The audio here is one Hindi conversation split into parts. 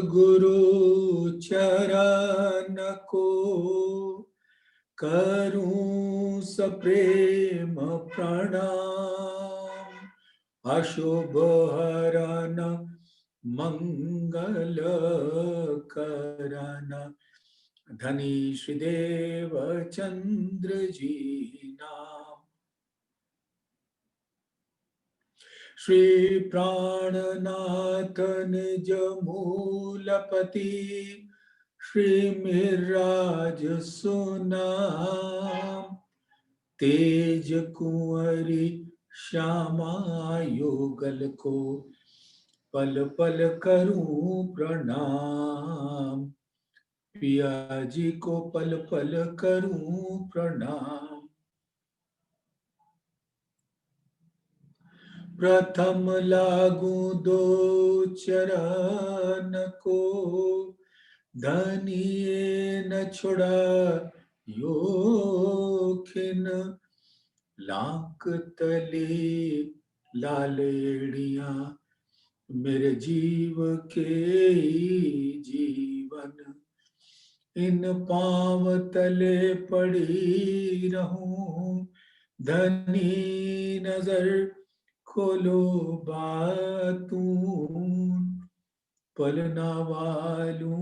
गुरु चरण को करूं सप्रेम प्रणाम। अशुभ हरन मंगल करन धनी श्री देव चंद्र जी नाम। श्री प्राणनाथ निज मूलपति श्री मिराज सुनाम। तेज कुंवरी श्यामा युगल को पल पल करूं प्रणाम। पिया जी को पल पल करूं प्रणाम। प्रथम लागू दो चरण को धनिये न छुड़ा योखिन। लांक तले लालेड़िया मेरे जीव के जीवन। इन पांव तले पड़ी रहूं धनी नजर खोलो बातून। पलना वालू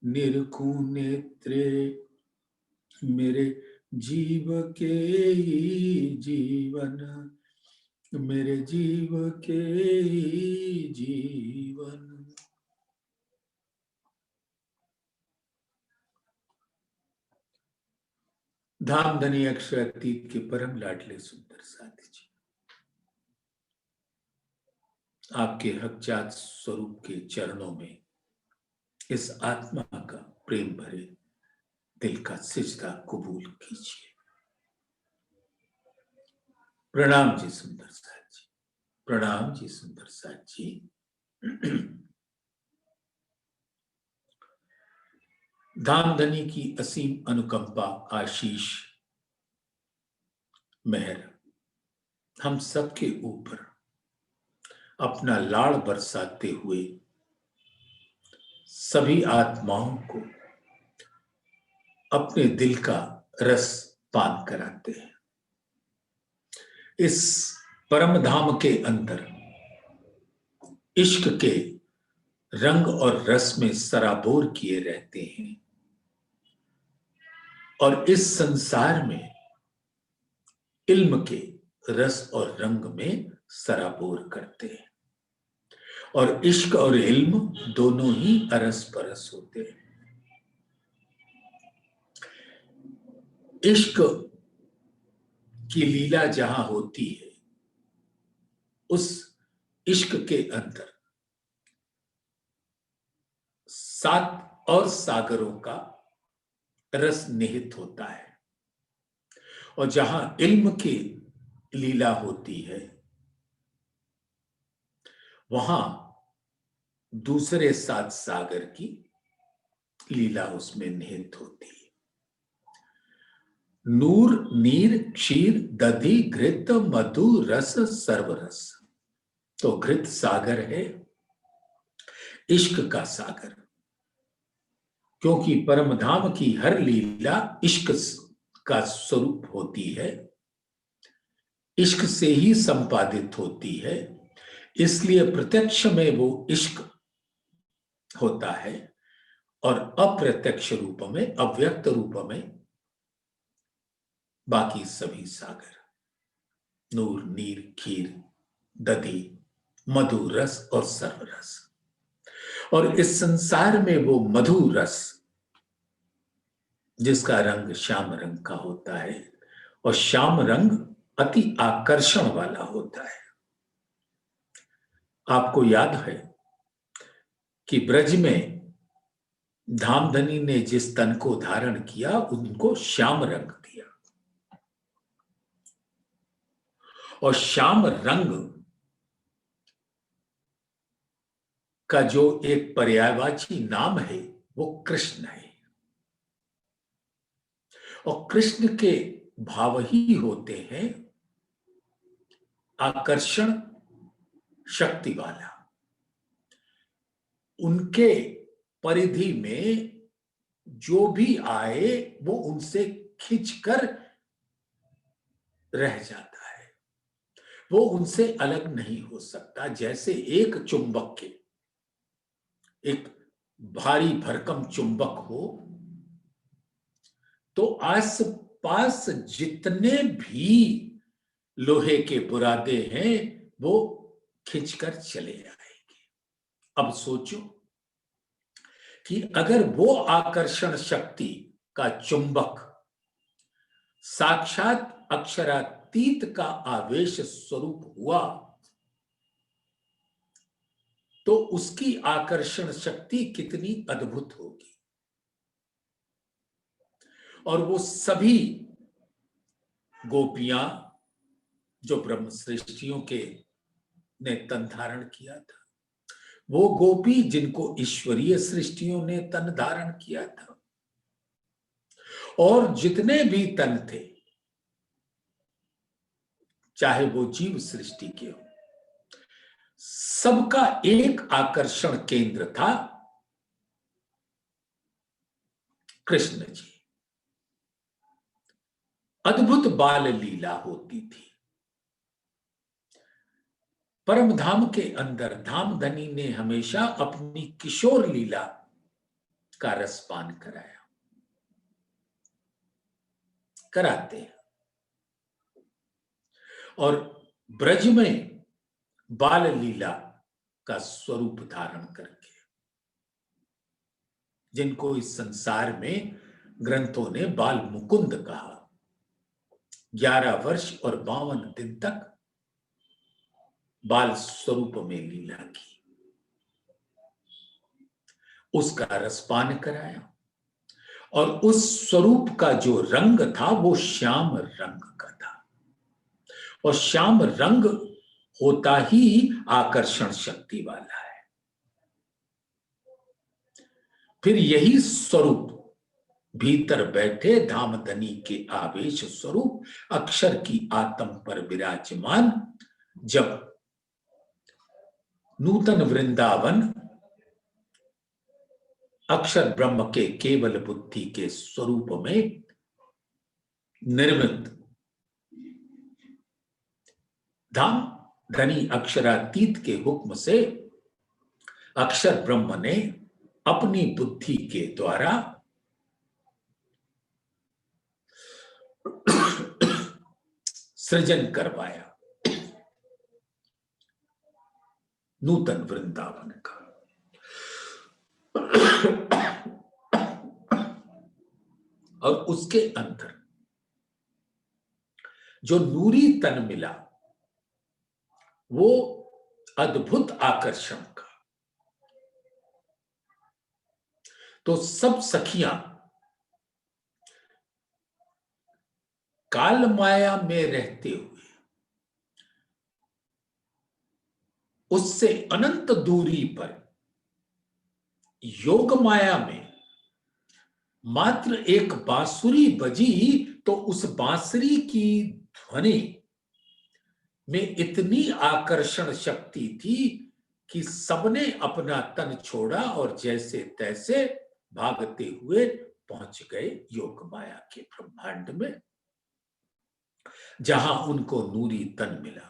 निरखूं नेत्रे मेरे जीव के जीवन। मेरे जीव के जीवन। धामधनी अक्षर अतीत के परम लाडले सुंदर साथी जी, आपके हकचात स्वरूप के चरणों में इस आत्मा का प्रेम भरे दिल का सिजदा कबूल कीजिए। प्रणाम जी सुंदर साथ जी, प्रणाम जी सुंदर साथ जी। धामधनी की असीम अनुकंपा, आशीष, मेहर हम सबके ऊपर अपना लाड़ बरसाते हुए सभी आत्माओं को अपने दिल का रस पान कराते हैं। इस परम धाम के अंदर इश्क के रंग और रस में सराबोर किए रहते हैं और इस संसार में इल्म के रस और रंग में सराबोर करते हैं। और इश्क और इल्म दोनों ही अरस परस होते हैं। इश्क की लीला जहां होती है, उस इश्क के अंदर 7 और सागरों का रस निहित होता है। और जहां इल्म की लीला होती है, वहां दूसरे 7 सागर की लीला उसमें निहित होती है। नूर, नीर, क्षीर, दधि, घृत, मधु, रस, सर्वरस। तो घृत सागर है, इश्क का सागर। क्योंकि परमधाम की हर लीला इश्क का स्वरूप होती है, इश्क से ही संपादित होती है। इसलिए प्रत्यक्ष में वो इश्क होता है और अप्रत्यक्ष रूप में, अव्यक्त रूप में बाकी सभी सागर, नूर, नीर, खीर, दधि, मधु, रस और सर्वरस। और इस संसार में वो मधु रस, जिसका रंग श्याम रंग का होता है, और श्याम रंग अति आकर्षण वाला होता है। आपको याद है कि ब्रज में धामधनी ने जिस तन को धारण किया, उनको श्याम रंग दिया। और श्याम रंग का जो एक पर्यायवाची नाम है, वो कृष्ण है। और कृष्ण के भाव ही होते हैं आकर्षण शक्ति वाला। उनके परिधि में जो भी आए वो उनसे खिंचकर रह जाता है, वो उनसे अलग नहीं हो सकता। जैसे एक चुंबक के, एक भारी भरकम चुंबक हो तो आस पास जितने भी लोहे के बुरादे हैं वो खिंचकर चले आएंगे। अब सोचो कि अगर वो आकर्षण शक्ति का चुंबक साक्षात अक्षरातीत का आवेश स्वरूप हुआ तो उसकी आकर्षण शक्ति कितनी अद्भुत होगी। और वो सभी गोपियां जो ब्रह्म सृष्टियों के ने तन धारण किया था, वो गोपी जिनको ईश्वरीय सृष्टियों ने तन धारण किया था, और जितने भी तन थे, चाहे वो जीव सृष्टि के हो, सबका एक आकर्षण केंद्र था कृष्ण जी। अद्भुत बाल लीला होती थी। परम धाम के अंदर धामधनी ने हमेशा अपनी किशोर लीला का रसपान कराते हैं। और ब्रज में बाल लीला का स्वरूप धारण करके, जिनको इस संसार में ग्रंथों ने बाल मुकुंद कहा, 11 वर्ष और 52 दिन तक बाल स्वरूप में लीला की, उसका रसपान कराया। और उस स्वरूप का जो रंग था वो श्याम रंग का था, और श्याम रंग होता ही आकर्षण शक्ति वाला है। फिर यही स्वरूप भीतर बैठे धामधनी के आवेश स्वरूप अक्षर की आत्म पर विराजमान, जब नूतन वृंदावन अक्षर ब्रह्म के केवल बुद्धि के स्वरूप में निर्मित धाम धनी अक्षरातीत के हुक्म से अक्षर ब्रह्म ने अपनी बुद्धि के द्वारा सृजन करवाया नूतन वृंदावन का। और उसके अंदर जो नूरी तन मिला वो अद्भुत आकर्षण का। तो सब सखियां काल माया में रहते हुए उससे अनंत दूरी पर योग माया में मात्र एक बांसुरी बजी तो उस बांसुरी की ध्वनि में इतनी आकर्षण शक्ति थी कि सबने अपना तन छोड़ा और जैसे तैसे भागते हुए पहुंच गए योग माया के ब्रह्मांड में, जहां उनको नूरी तन मिला।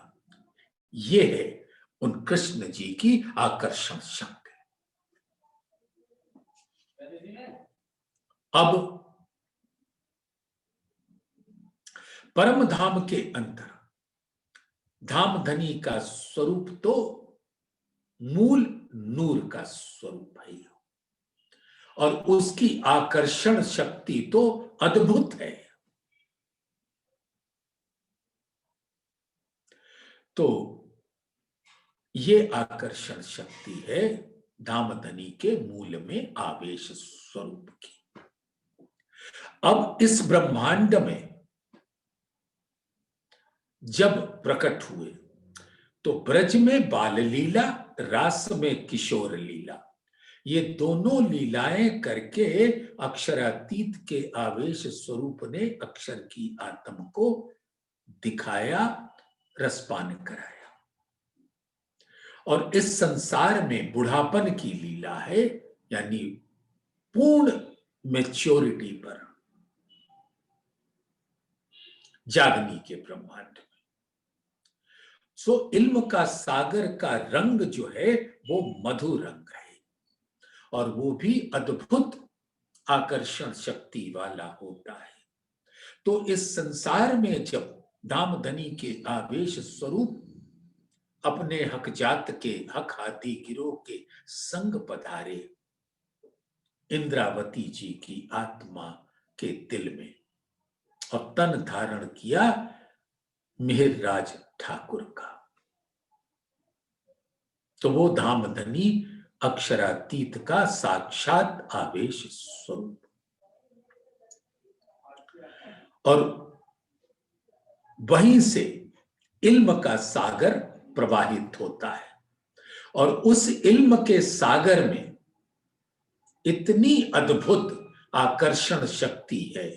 ये है उन कृष्ण जी की आकर्षण शक्ति। अब परम धाम के अंदर धामधनी का स्वरूप तो मूल नूर का स्वरूप है, और उसकी आकर्षण शक्ति तो अद्भुत है। तो ये आकर्षण शक्ति है धामधनी के मूल में आवेश स्वरूप की। अब इस ब्रह्मांड में जब प्रकट हुए तो ब्रज में बाल लीला, रास में किशोर लीला, ये दोनों लीलाएं करके अक्षरातीत के आवेश स्वरूप ने अक्षर की आत्म को दिखाया, रसपान कराया। और इस संसार में बुढ़ापन की लीला है, यानी पूर्ण मैच्योरिटी पर जागनी के ब्रह्मांड में। सो इल्म का सागर का रंग जो है वो मधु रंग है, और वो भी अद्भुत आकर्षण शक्ति वाला होता है। तो इस संसार में जब धामधनी के आवेश स्वरूप अपने हक जात के हक हाथी गिरोह के संग पधारे इंद्रावती जी की आत्मा के दिल में, और तन धारण किया मिहिरराज ठाकुर का, तो वो धामधनी अक्षरातीत का साक्षात आवेश स्वरूप। और वहीं से इल्म का सागर प्रवाहित होता है, और उस इल्म के सागर में इतनी अद्भुत आकर्षण शक्ति है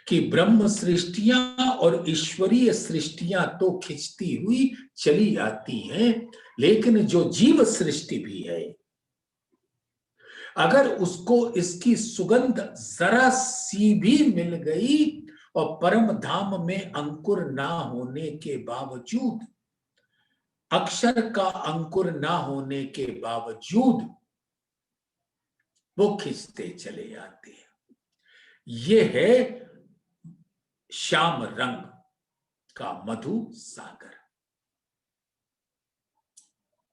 कि ब्रह्म सृष्टियां और ईश्वरीय सृष्टियां तो खिंचती हुई चली आती हैं, लेकिन जो जीव सृष्टि भी है, अगर उसको इसकी सुगंध जरा सी भी मिल गई, और परम धाम में अंकुर ना होने के बावजूद, अक्षर का अंकुर ना होने के बावजूद वो खिंचते चले आते हैं। ये है श्याम रंग का मधु सागर।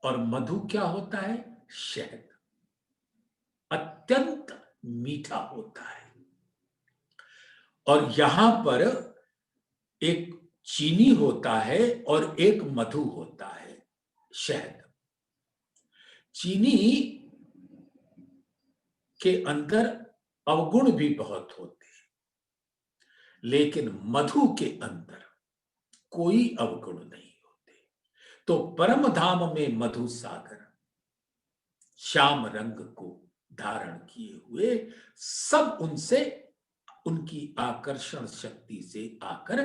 और मधु क्या होता है? शहद, अत्यंत मीठा होता है। और यहां पर एक चीनी होता है और एक मधु होता है, शहद। चीनी के अंदर अवगुण भी बहुत होते हैं, लेकिन मधु के अंदर कोई अवगुण नहीं होते। तो परम धाम में मधु सागर श्याम रंग को धारण किए हुए सब उनसे, उनकी आकर्षण शक्ति से आकर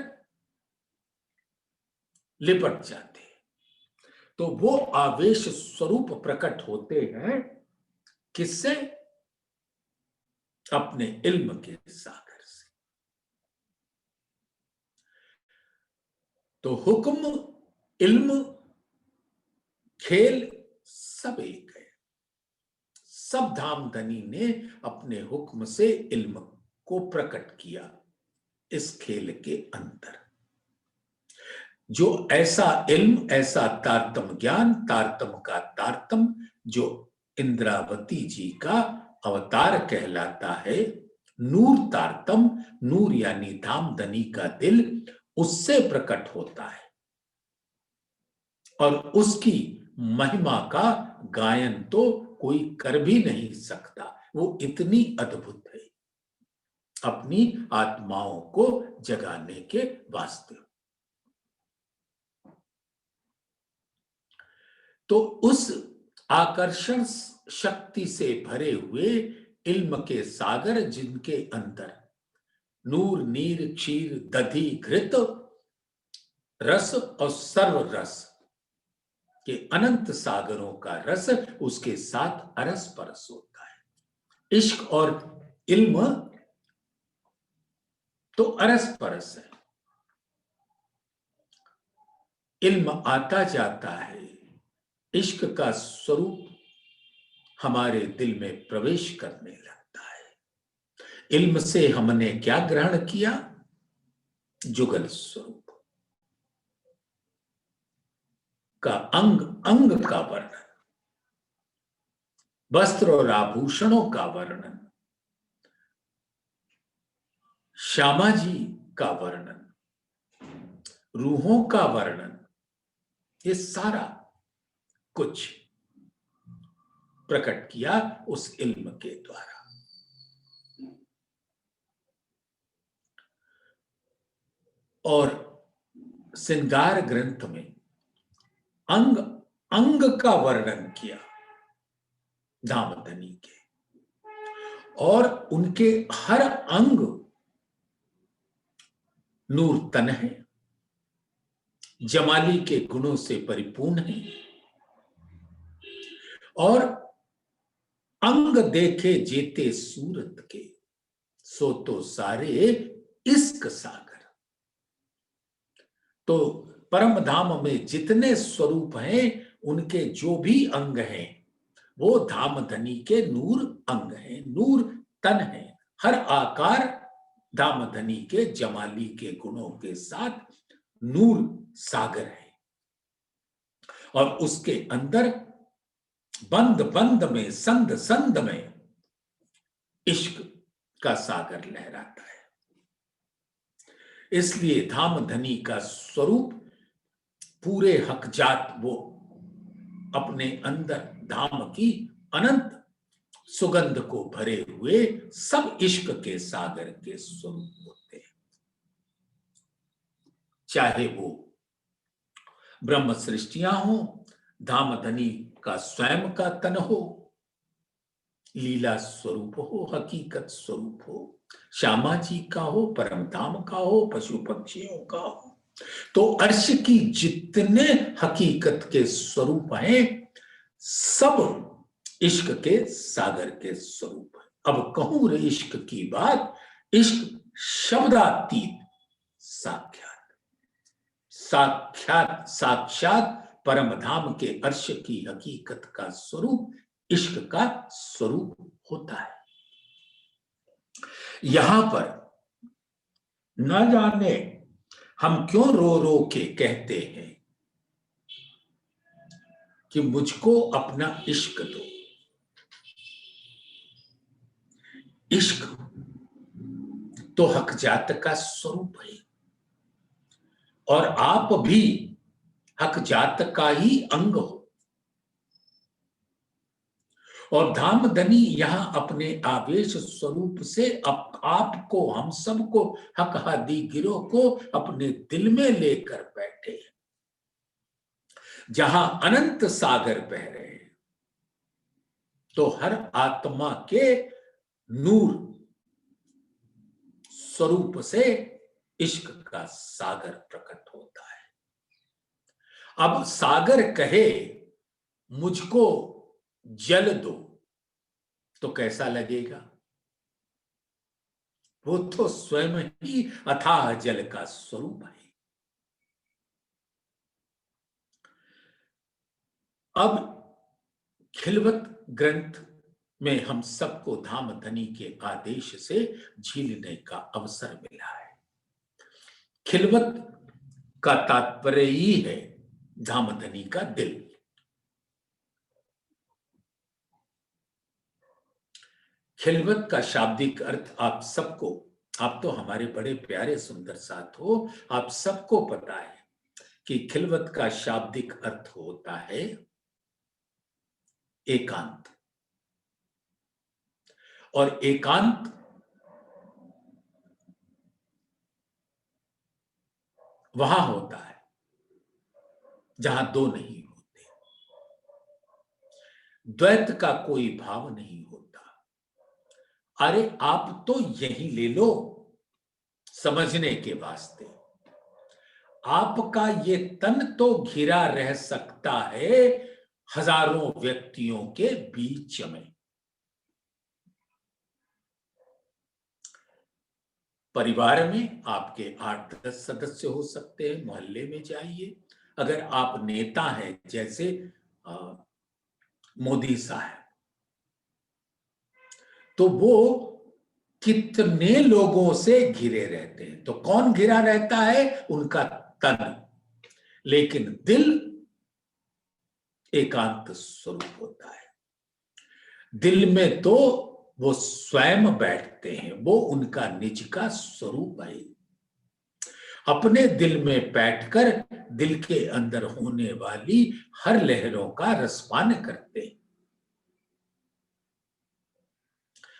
लिपट जाते हैं। तो वो आवेश स्वरूप प्रकट होते हैं किससे? अपने इल्म के सागर से। तो हुक्म, इल्म, खेल सब एक है। सब धामधनी ने अपने हुक्म से इल्म को प्रकट किया इस खेल के अंदर। जो ऐसा इल्म, ऐसा तारतम ज्ञान, तारतम का तारतम, जो इंद्रावती जी का अवतार कहलाता है, नूर तारतम, नूर यानी धामधनी का दिल, उससे प्रकट होता है। और उसकी महिमा का गायन तो कोई कर भी नहीं सकता, वो इतनी अद्भुत है अपनी आत्माओं को जगाने के वास्ते। तो उस आकर्षण शक्ति से भरे हुए इल्म के सागर, जिनके अंदर नूर, नीर, क्षीर, दधि, घृत रस और सर्व रस के अनंत सागरों का रस उसके साथ अरस परस होता है। इश्क और इल्म तो अरस परस है। इल्म आता जाता है, इश्क का स्वरूप हमारे दिल में प्रवेश करने लगता है। इल्म से हमने क्या ग्रहण किया? जुगल स्वरूप का अंग अंग का वर्णन, वस्त्र और आभूषणों का वर्णन, श्यामा जी का वर्णन, रूहों का वर्णन, ये सारा कुछ प्रकट किया उस इल्म के द्वारा। और श्रृंगार ग्रंथ में अंग अंग का वर्णन किया धामधनी के, और उनके हर अंग नूर तन है, जमाली के गुणों से परिपूर्ण है। और अंग देखे जेते सूरत के, सो तो सारे इश्क सागर। तो परम धाम में जितने स्वरूप हैं, उनके जो भी अंग हैं, वो धाम धनी के नूर अंग हैं, नूर तन है। हर आकार धाम धनी के जमाली के गुणों के साथ नूर सागर है। और उसके अंदर बंद बंद में, संद संद में इश्क का सागर लहराता है। इसलिए धाम धनी का स्वरूप पूरे हकजात वो अपने अंदर धाम की अनंत सुगंध को भरे हुए सब इश्क के सागर के स्वरूप होते हैं। चाहे वो ब्रह्म सृष्टियां हो, धाम धनी का स्वयं का तन हो, लीला स्वरूप हो, हकीकत स्वरूप हो, श्यामा जी का हो, परम धाम का हो, पशु पक्षियों का हो, तो अर्श की जितने हकीकत के स्वरूप हैं, सब इश्क के सागर के स्वरूप है। अब कहूं रे इश्क की बात, इश्क शब्दातीत साक्षात, साक्षात साक्षात परम धाम के अर्श की हकीकत का स्वरूप इश्क का स्वरूप होता है। यहां पर न जाने हम क्यों रो रो के कहते हैं कि मुझको अपना इश्क दो। इश्क तो हकजात का स्वरूप है, और आप भी हकजात का ही अंग हो। और धाम धनी यहां अपने आवेश स्वरूप से आपको, हम सबको, हक हादी गिरोह को अपने दिल में लेकर बैठे, जहां अनंत सागर बह रहे हैं। तो हर आत्मा के नूर स्वरूप से इश्क का सागर प्रकट होता है। अब सागर कहे मुझको जल दो, तो कैसा लगेगा? वो तो स्वयं ही अथाह जल का स्वरूप है। अब खिलवत ग्रंथ में हम सबको धाम धनी के आदेश से झीलने का अवसर मिला है। खिलवत का तात्पर्य ही है धाम धनी का दिल। खिलवत का शाब्दिक अर्थ आप सबको, आप तो हमारे बड़े प्यारे सुंदर साथ हो, आप सबको पता है कि खिलवत का शाब्दिक अर्थ होता है एकांत। और एकांत वहां होता है जहां दो नहीं होते, द्वैत का कोई भाव नहीं होता। अरे आप तो यही ले लो समझने के वास्ते, आपका ये तन तो घिरा रह सकता है हजारों व्यक्तियों के बीच में। परिवार में आपके 8-10 सदस्य हो सकते हैं, मोहल्ले में जाइए, अगर आप नेता हैं जैसे मोदी साहब, तो वो कितने लोगों से घिरे रहते हैं। तो कौन घिरा रहता है? उनका तन, लेकिन दिल एकांत स्वरूप होता है। दिल में तो वो स्वयं बैठते हैं, वो उनका निज का स्वरूप है। अपने दिल में बैठकर दिल के अंदर होने वाली हर लहरों का रसपान करते हैं।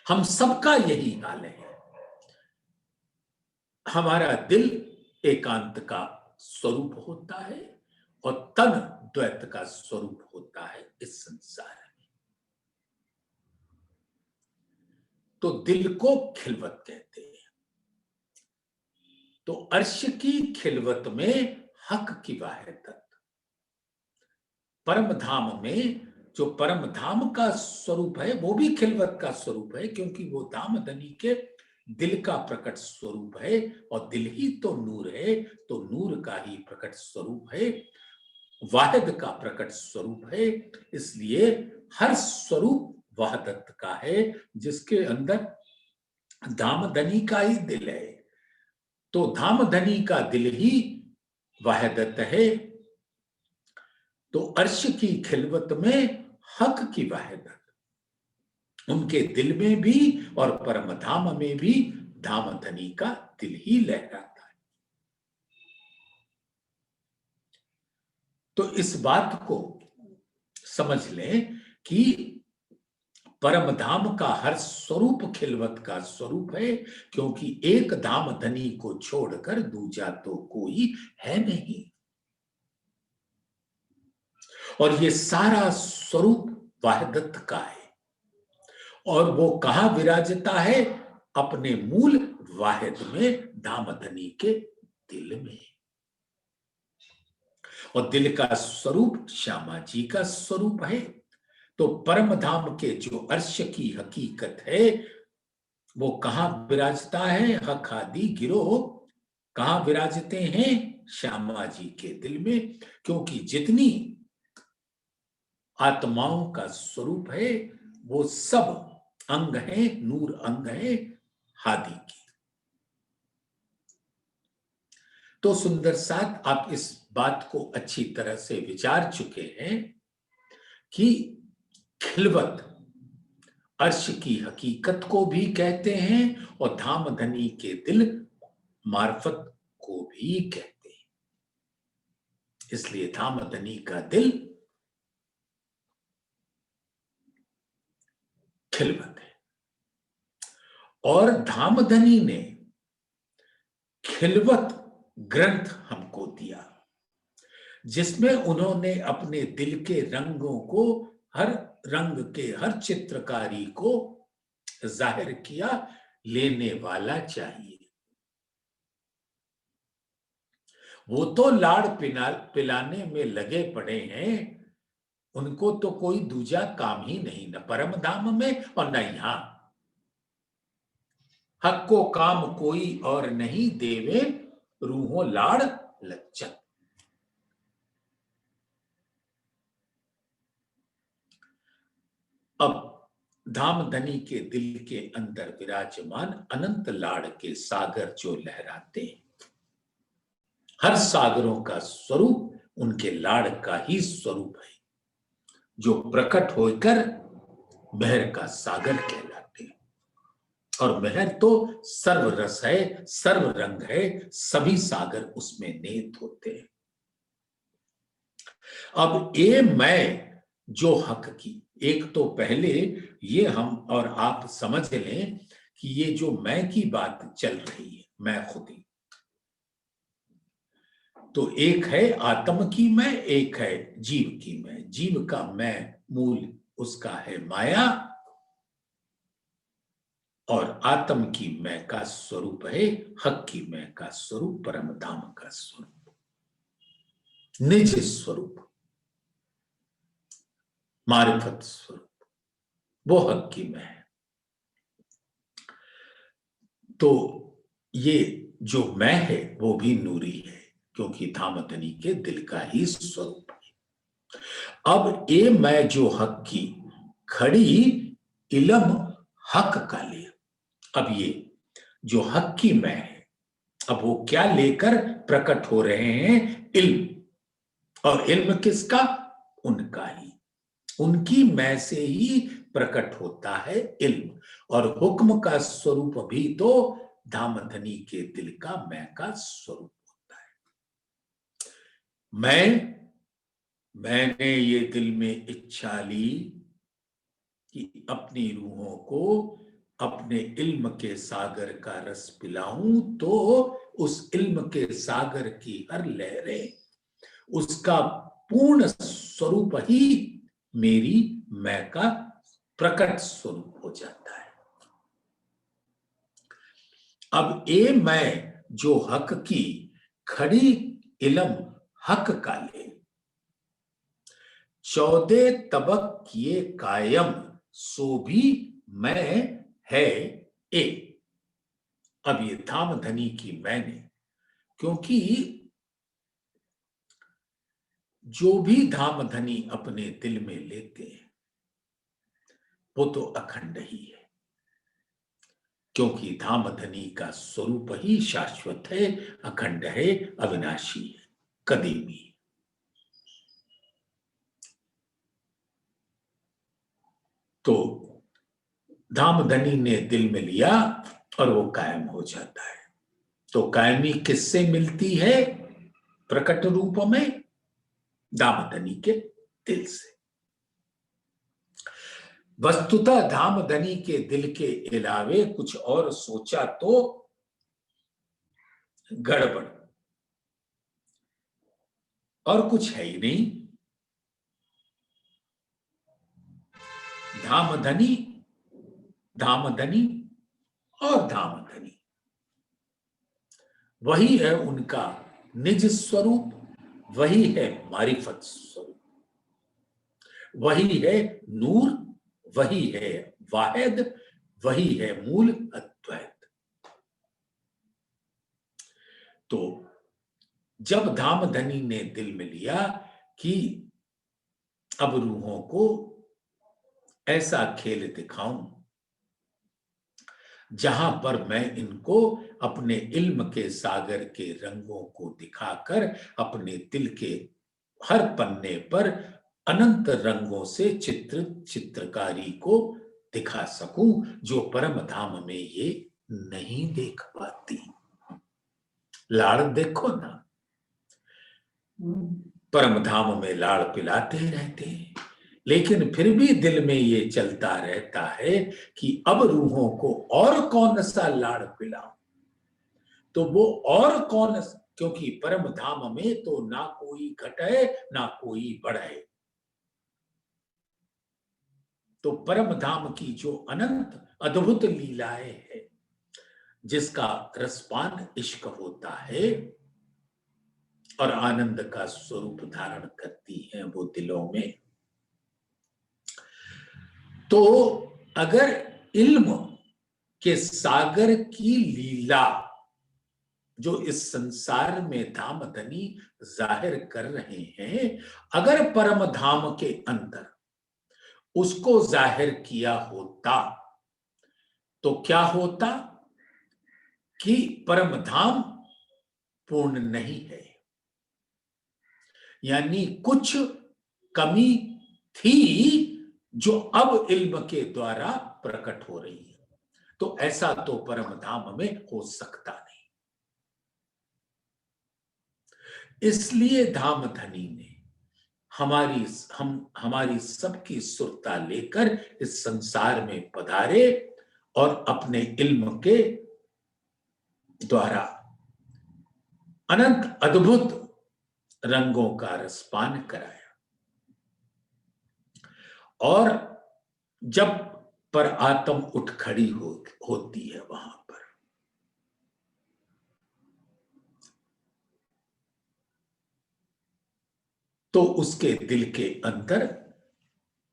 हम सबका यही हाल है। हमारा दिल एकांत का स्वरूप होता है और तन द्वैत का स्वरूप होता है इस संसार में। तो दिल को खिलवत कहते हैं। तो अर्श की खिलवत में हक की वाहिदत, परम धाम में जो परम धाम का स्वरूप है वो भी खिलवत का स्वरूप है, क्योंकि वो धाम धनी के दिल का प्रकट स्वरूप है, और दिल ही तो नूर है, तो नूर का ही प्रकट स्वरूप है, वाहिद का प्रकट स्वरूप है। इसलिए हर स्वरूप वहदत का है, जिसके अंदर धामधनी का ही दिल है, तो धामधनी का दिल ही वहदत है। तो अर्श की खिलवत में हक की वहदत, उनके दिल में भी और परम धाम में भी धामधनी का दिल ही लहराता है। तो इस बात को समझ लें कि परम धाम का हर स्वरूप खिलवत का स्वरूप है, क्योंकि एक धाम धनी को छोड़कर दूजा तो कोई है नहीं, और ये सारा स्वरूप वहदत का है। और वो कहां विराजता है? अपने मूल वाहिद में, धामधनी के दिल में। और दिल का स्वरूप श्यामा जी का स्वरूप है। तो परम धाम के जो अर्श की हकीकत है वो कहां विराजता है? हक आदि गिरोह कहां विराजते हैं? श्यामा जी के दिल में। क्योंकि जितनी आत्माओं का स्वरूप है वो सब अंग है, नूर अंग है हादि की। तो सुंदर साथ, आप इस बात को अच्छी तरह से विचार चुके हैं कि खिलवत अर्श की हकीकत को भी कहते हैं और धामधनी के दिल मार्फत को भी कहते हैं। इसलिए धामधनी का दिल खिलवत है। और धामधनी ने खिलवत ग्रंथ हमको दिया, जिसमें उन्होंने अपने दिल के रंगों को, हर रंग के हर चित्रकारी को जाहिर किया। लेने वाला चाहिए। वो तो लाड़ पिलाने में लगे पड़े हैं, उनको तो कोई दूजा काम ही नहीं, न परम धाम में और न यहां। हक को काम कोई और नहीं देवे, रूहों लाड़ लज्जत। अब धामधनी के दिल के अंदर विराजमान अनंत लाड़ के सागर जो लहराते हैं, हर सागरों का स्वरूप उनके लाड़ का ही स्वरूप है, जो प्रकट होकर महर का सागर कहलाते हैं। और महर तो सर्व रस है, सर्व रंग है, सभी सागर उसमें नेत होते हैं। अब ये मैं जो हक की, एक तो पहले ये हम और आप समझ लें कि ये जो मैं की बात चल रही है, मैं खुद ही, तो एक है आत्म की मैं, एक है जीव की मैं। जीव का मैं मूल उसका है माया, और आत्म की मैं का स्वरूप है हक की मैं का स्वरूप, परम धाम का स्वरूप, निज स्वरूप, मारिफत स्वरूप, वो हक की मैं है। तो ये जो मैं है वो भी नूरी है, क्योंकि धामधनी के दिल का ही स्वरूप है। अब ये मैं जो हक की खड़ी इलम हक का ले। अब ये जो हक की मैं है, अब वो क्या लेकर प्रकट हो रहे हैं? इल्म। और इल्म किसका? उनका ही, उनकी मैं से ही प्रकट होता है इल्म। और हुक्म का स्वरूप भी तो धामधनी के दिल का मैं का स्वरूप होता है। मैंने ये दिल में इच्छा ली कि अपनी रूहों को अपने इल्म के सागर का रस पिलाऊं, तो उस इल्म के सागर की हर लहरें, उसका पूर्ण स्वरूप ही मेरी मैं का प्रकट स्वरूप हो जाता है। अब ये मैं जो हक की खड़ी इलम हक का ले, चौदह तबक किए कायम, सो भी मैं है ए। अब ये धाम धनी की मैंने, क्योंकि जो भी धाम धनी अपने दिल में लेते हैं वो तो अखंड ही है, क्योंकि धाम धनी का स्वरूप ही शाश्वत है, अखंड है, अविनाशी है, कदीमी। तो धाम धनी ने दिल में लिया और वो कायम हो जाता है। तो कायमी किससे मिलती है प्रकट रूप में? धाम धनी के दिल से। वस्तुतः धाम धनी के दिल के अलावे कुछ और सोचा तो गड़बड़, और कुछ है ही नहीं। धाम धनी, धाम धनी और धाम धनी, वही है उनका निज स्वरूप, वही है मारिफत स्वरूप, वही है नूर, वही है वाहिद, वही है मूल अद्वैत। तो जब धाम धनी ने दिल में लिया कि अब रूहों को ऐसा खेल दिखाऊं जहां पर मैं इनको अपने इल्म के सागर के रंगों को दिखाकर अपने दिल के हर पन्ने पर अनंत रंगों से चित्रकारी को दिखा सकूं, जो परम धाम में ये नहीं देख पाती। लाड़ देखो ना, परम धाम में लाड़ पिलाते रहते हैं, लेकिन फिर भी दिल में ये चलता रहता है कि अब रूहों को और कौन सा लाड़ पिलाऊं। तो वो और कौन, क्योंकि परम धाम में तो ना कोई घटे ना कोई बढ़े। तो परम धाम की जो अनंत अद्भुत लीलाएं है, जिसका रसपान इश्क होता है और आनंद का स्वरूप धारण करती हैं वो दिलों में, तो अगर इल्म के सागर की लीला जो इस संसार में धाम धनी जाहिर कर रहे हैं, अगर परम धाम के अंदर उसको जाहिर किया होता तो क्या होता कि परम धाम पूर्ण नहीं है, यानी कुछ कमी थी जो अब इल्म के द्वारा प्रकट हो रही है। तो ऐसा तो परम धाम में हो सकता नहीं। इसलिए धाम धनी ने हमारी सबकी सुरता लेकर इस संसार में पधारे और अपने इल्म के द्वारा अनंत अद्भुत रंगों का रसपान कराया। और जब पर आत्म उठ खड़ी होती है वहां पर, तो उसके दिल के अंदर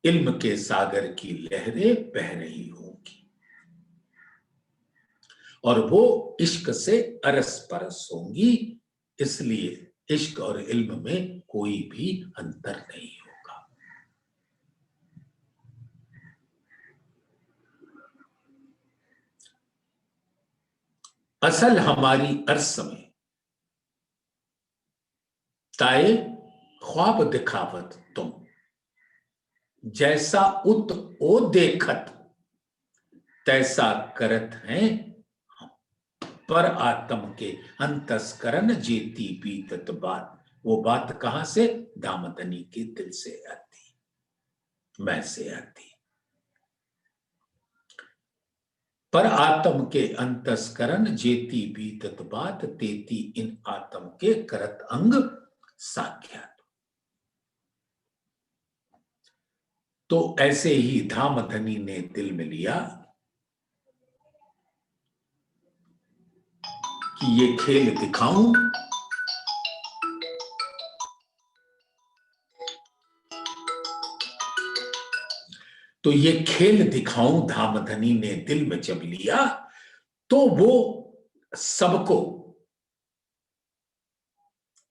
इल्म के सागर की लहरें बह रही होंगी और वो इश्क से अरस परस होंगी। इसलिए इश्क और इल्म में कोई भी अंतर नहीं होगा। असल हमारी अर्स में ताए ख्वाब दिखावत तुम, जैसा उत ओ देखत तैसा करत हैं हम, पर आत्म के अंतस्करण जेती बीतत बात। वो बात कहां से? दामदनी के दिल से आती, मैं से आती। पर आत्म के अंतस्करण जेती बीतत बात, तेती इन आत्म के करत अंग साख्यात। तो ऐसे ही धामधनी ने दिल में लिया कि ये खेल दिखाऊं, तो ये खेल दिखाऊं धामधनी ने दिल में जब लिया, तो वो सबको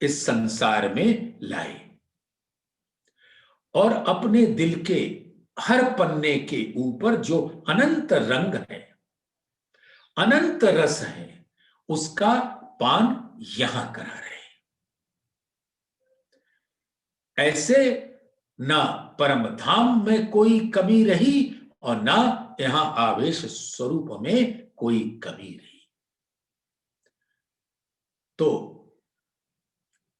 इस संसार में लाए और अपने दिल के हर पन्ने के ऊपर जो अनंत रंग है, अनंत रस है, उसका पान यहां करा रहे। ऐसे ना परम धाम में कोई कमी रही और ना यहां आवेश स्वरूप में कोई कमी रही। तो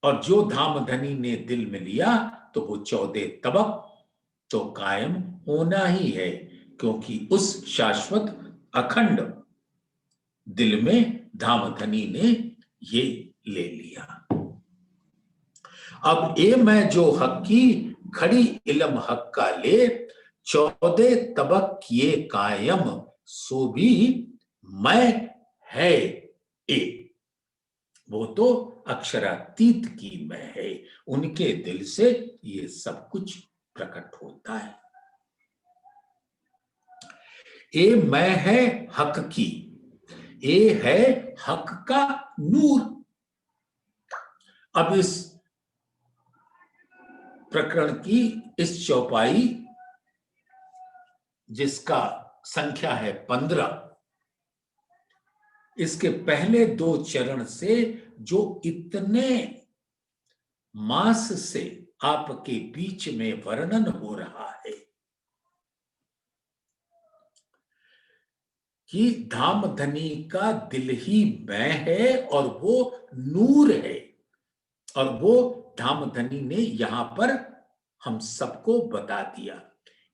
और जो धामधनी ने दिल में लिया, तो वो 14 तबक तो कायम होना ही है, क्योंकि उस शाश्वत अखंड दिल में धामधनी ने ये ले लिया। अब ए मैं जो हक की खड़ी इलम हक का ले, 14 तबक किए कायम, सो भी मैं है ए। वो तो अक्षरातीत की मैं है, उनके दिल से ये सब कुछ प्रकट होता है। ए मैं है हक की, ए है हक का नूर। अब इस प्रकरण की इस चौपाई, जिसका संख्या है 15, इसके पहले 2 चरण से जो इतने मास से आपके बीच में वर्णन हो रहा है कि धामधनी का दिल ही मैं है और वो नूर है, और वो धामधनी ने यहां पर हम सबको बता दिया।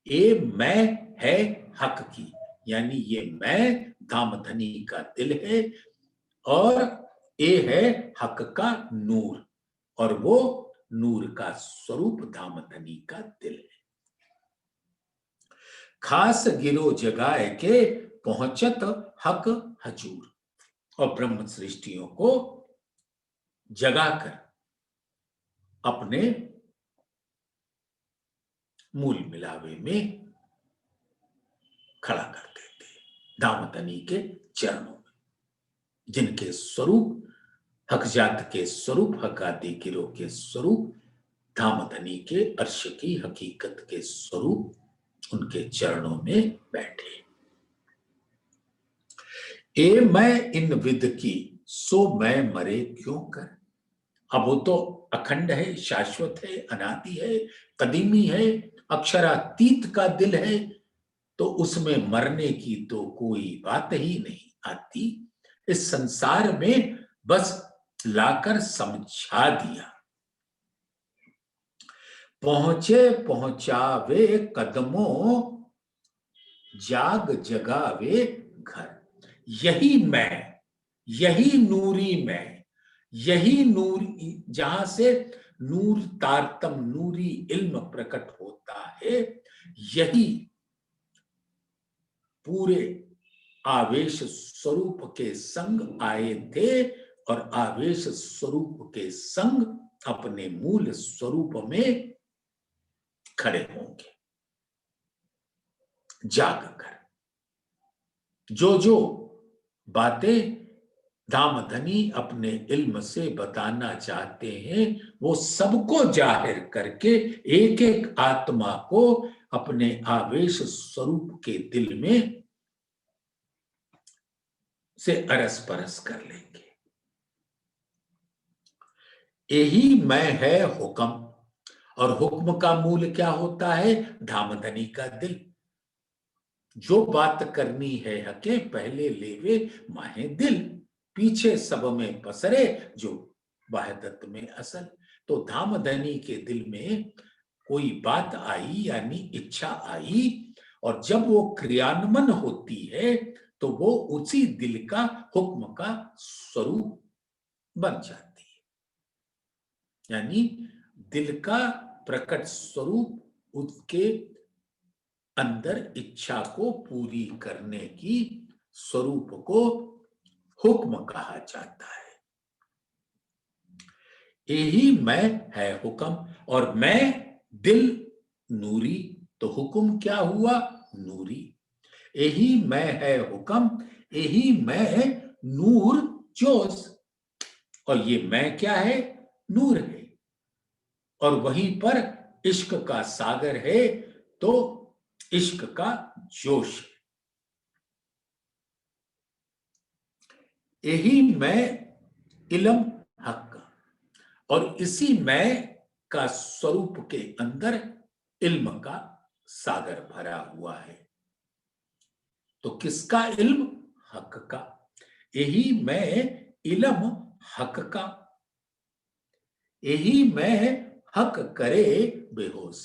ए मैं है हक की, यानी ये मैं धामधनी का दिल है, और ए है हक का नूर, और वो नूर का स्वरूप धामधनी का दिल है। खास गिरो जगाए के पहुंचत हक हजूर, और ब्रह्म सृष्टियों को जगाकर अपने मूल मिलावे में खड़ा कर देते धामधनी के चरणों में, जिनके स्वरूप हक जात के स्वरूप, हक आदि गिरोह के स्वरूप, धामधनी के अर्श की हकीकत के स्वरूप उनके चरणों में बैठे। ए मैं इन विद की, सो मैं मरे क्यों कर। अब वो तो अखंड है, शाश्वत है, अनादि है, कदीमी है, अक्षरातीत का दिल है, तो उसमें मरने की तो कोई बात ही नहीं आती। इस संसार में बस लाकर समझा दिया। पहुंचे पहुंचावे कदमों, जाग जगावे घर। यही मैं, यही नूरी मैं, यही नूर, जहां से नूर तारतम नूरी इल्म प्रकट होता है, यही पूरे आवेश स्वरूप के संग आए थे, और आवेश स्वरूप के संग अपने मूल स्वरूप में खड़े होंगे जागकर। जो जो बातें धामधनी अपने इल्म से बताना चाहते हैं, वो सबको जाहिर करके एक एक आत्मा को अपने आवेश स्वरूप के दिल में से अरस परस कर लेंगे। यही मैं है हुक्म, और हुक्म का मूल क्या होता है? धामधनी का दिल। जो बात करनी है हके, पहले लेवे माहे दिल, पीछे सब में पसरे जो वाहदत में असल। तो धामधनी के दिल में कोई बात आई, यानी इच्छा आई, और जब वो क्रियान्वयन होती है, तो वो उसी दिल का हुक्म का स्वरूप बन जाती है। यानी दिल का प्रकट स्वरूप उसके अंदर इच्छा को पूरी करने की स्वरूप को हुक्म कहा जाता है। यही मैं है हुक्म, और मैं दिल नूरी तो हुक्म क्या हुआ? नूरी। यही मैं है हुक्म, यही मैं है नूर जोश। और ये मैं क्या है? नूर है। और वहीं पर इश्क का सागर है, तो इश्क का जोश है। यही मैं इल्म हक का, और इसी मैं का स्वरूप के अंदर इल्म का सागर भरा हुआ है। तो किसका इल्म? हक का। यही मैं इल्म हक का, यही मैं हक करे बेहोश।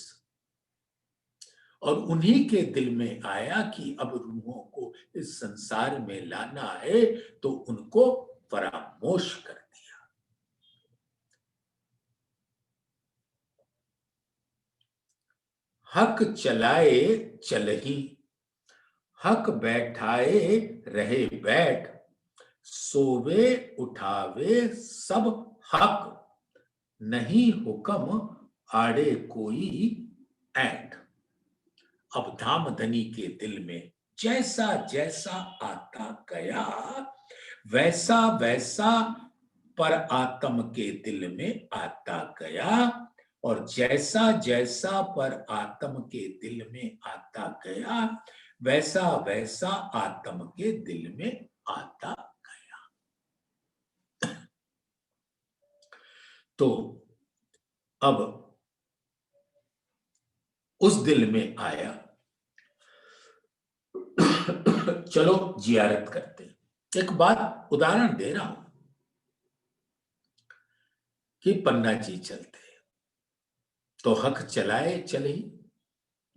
और उन्हीं के दिल में आया कि अब रूहों को इस संसार में लाना है, तो उनको फरामोश कर दिया। हक चलाए चलही, हक बैठाए रहे बैठ, सोवे उठावे सब हक, नहीं हुक्म आड़े कोई ऐठ। अब धामधनी के दिल में जैसा जैसा आता गया, वैसा वैसा पर आत्म के दिल में आता गया। और जैसा जैसा पर आत्म के दिल में आता गया, वैसा वैसा आत्म के दिल में आता गया। तो अब उस दिल में आया। चलो जियारत करते हैं। एक बात उदाहरण दे रहा हूं कि पन्ना जी चलते, तो हक चलाए चले,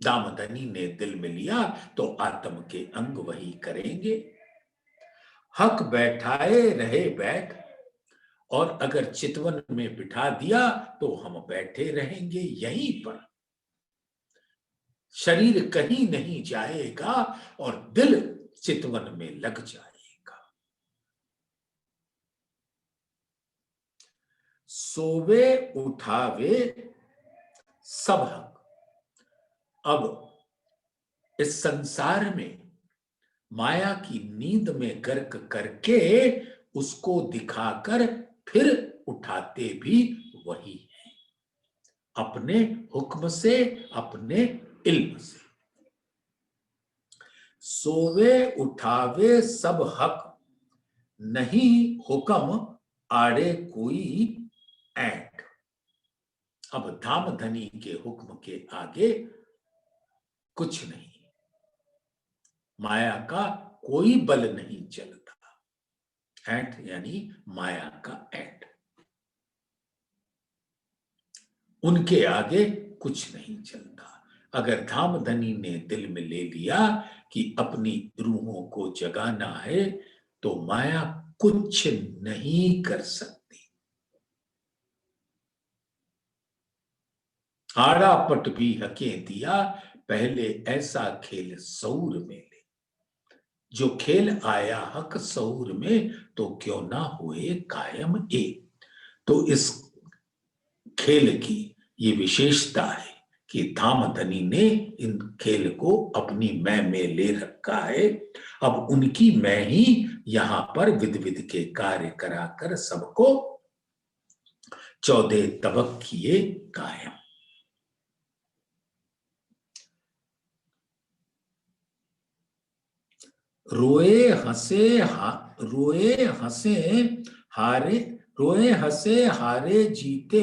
दामदनी ने दिल में लिया, तो आत्म के अंग वही करेंगे। हक बैठाए रहे बैठ, और अगर चितवन में बिठा दिया तो हम बैठे रहेंगे यहीं पर। शरीर कहीं नहीं जाएगा और दिल चितवन में लग जाएगा। सोवे उठावे सब हक। अब इस संसार में माया की नींद में गर्क करके उसको दिखाकर फिर उठाते भी वही है, अपने हुक्म से, अपने इल्म से। सोवे उठावे सब हक, नहीं हुक्म आड़े कोई ऐठ। अब धामधनी के हुक्म के आगे कुछ नहीं, माया का कोई बल नहीं चलता। ऐठ यानी माया का ऐठ, उनके आगे कुछ नहीं चलता। अगर धामधनी ने दिल में ले लिया कि अपनी रूहों को जगाना है, तो माया कुछ नहीं कर सकती। आड़ा पट भी हके दिया, पहले ऐसा खेल सऊर में ले। जो खेल आया हक सऊर में, तो क्यों ना हुए कायम ए। तो इस खेल की ये विशेषता है कि धामधनी ने इन खेल को अपनी मैं में ले रखा है। अब उनकी मैं ही यहां पर विध विध के कार्य कराकर सबको 14 तबक किए कायम। रोए हंसे रोए हंसे हारे, रोए हंसे हारे जीते,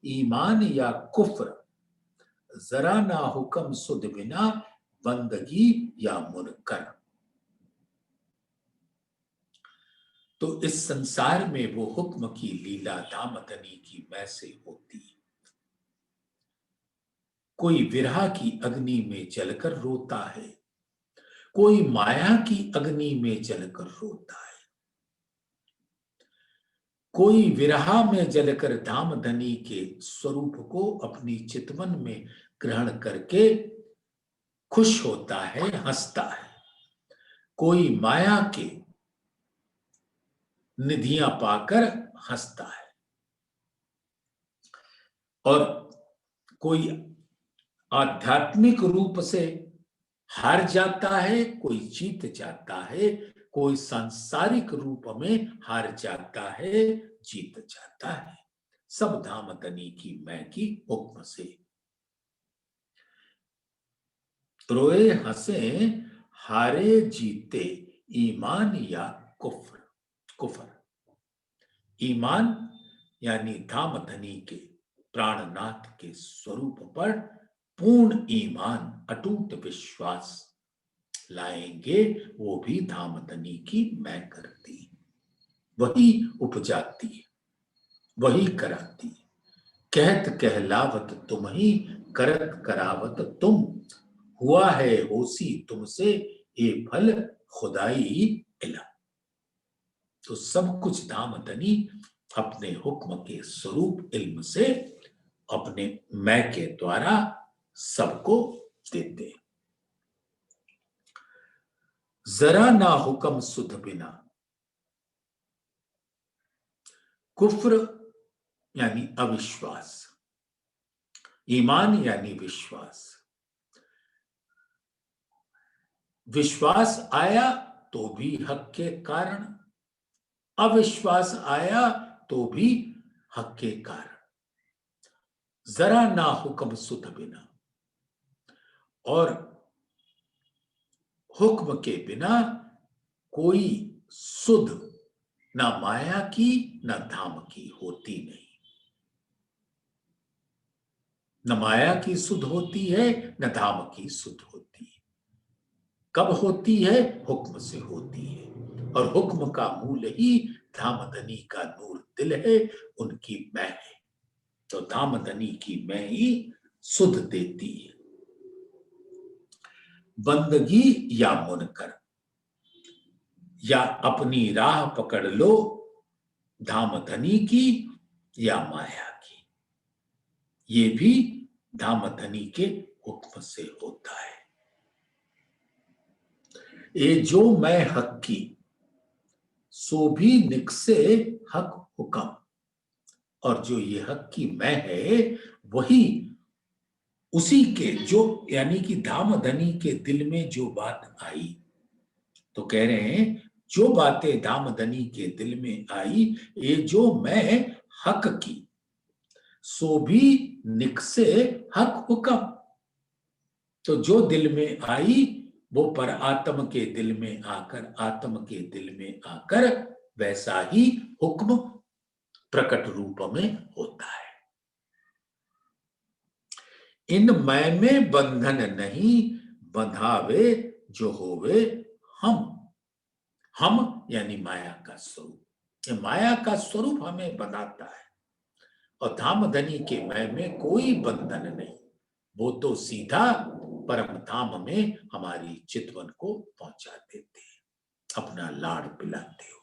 ईमान या कुफ्र, जरा ना हुक्म सुध बिना, बंदगी या मुनकर। तो इस संसार में वो हुक्म की लीला धामधनी की मैं से होती है। कोई विरह की अग्नि में जलकर रोता है, कोई माया की अग्नि में जलकर रोता है। कोई विरह में जलकर धामधनी के स्वरूप को अपनी चितवन में ग्रहण करके खुश होता है, हंसता है। कोई माया के निधियां पाकर हंसता है, और कोई आध्यात्मिक रूप से हार जाता है, कोई जीत जाता है, कोई सांसारिक रूप में हार जाता है, जीत जाता है। सब धाम धनी की मैं की हुक्म से। रोए हंसे हारे जीते, ईमान या कुफ्र। कुफ्र ईमान यानी धाम धनी के प्राणनाथ के स्वरूप पर पूर्ण ईमान, अटूट विश्वास लाएंगे, वो भी धाम धनी की मैं करती, वही उपजाती, वही कराती। कहत कहलावत तुम ही, करत करावत तुम, हुआ है होसी तुमसे, ये फल खुदाई इल्म। तो सब कुछ धाम धनी अपने हुक्म के स्वरूप इल्म से, अपने मैं के द्वारा सबको देते। जरा ना हुक्म सुध बिना। कुफ्र यानी अविश्वास, ईमान यानी विश्वास। विश्वास आया तो भी हक के कारण, अविश्वास आया तो भी हक के कारण। जरा ना हुक्म सुध बिना, और हुक्म के बिना कोई सुध ना माया की ना धाम की होती नहीं। न माया की सुध होती है, न धाम की सुध होती है। कब होती है? हुक्म से होती है। और हुक्म का मूल ही धामधनी का नूर दिल है, उनकी मैं है। तो धामधनी की मैं ही सुध देती है। बंदगी या मुनकर, या अपनी राह पकड़ लो धामधनी की या माया की, ये भी धामधनी के हुक्म से होता है। ये जो मैं हक की, सो भी निकसे हक हुक्म। और जो ये हक की मैं है, वही उसी के जो, यानी कि धाम धनी के दिल में जो बात आई, तो कह रहे हैं जो बातें धाम धनी के दिल में आई, ये जो मैं हक की, सो भी निकसे हक हुक्म। तो जो दिल में आई, वो पर आत्म के दिल में आकर, आत्म के दिल में आकर वैसा ही हुक्म प्रकट रूप में होता है। इन मैं में बंधन नहीं, बंधावे जो होवे हम। हम यानी माया का स्वरूप। ये माया का स्वरूप हमें बनाता है, और धाम धनी के मैं में कोई बंधन नहीं। वो तो सीधा परम धाम में हमारी चितवन को पहुंचा देते हैं, अपना लाड़ पिलाते हुए।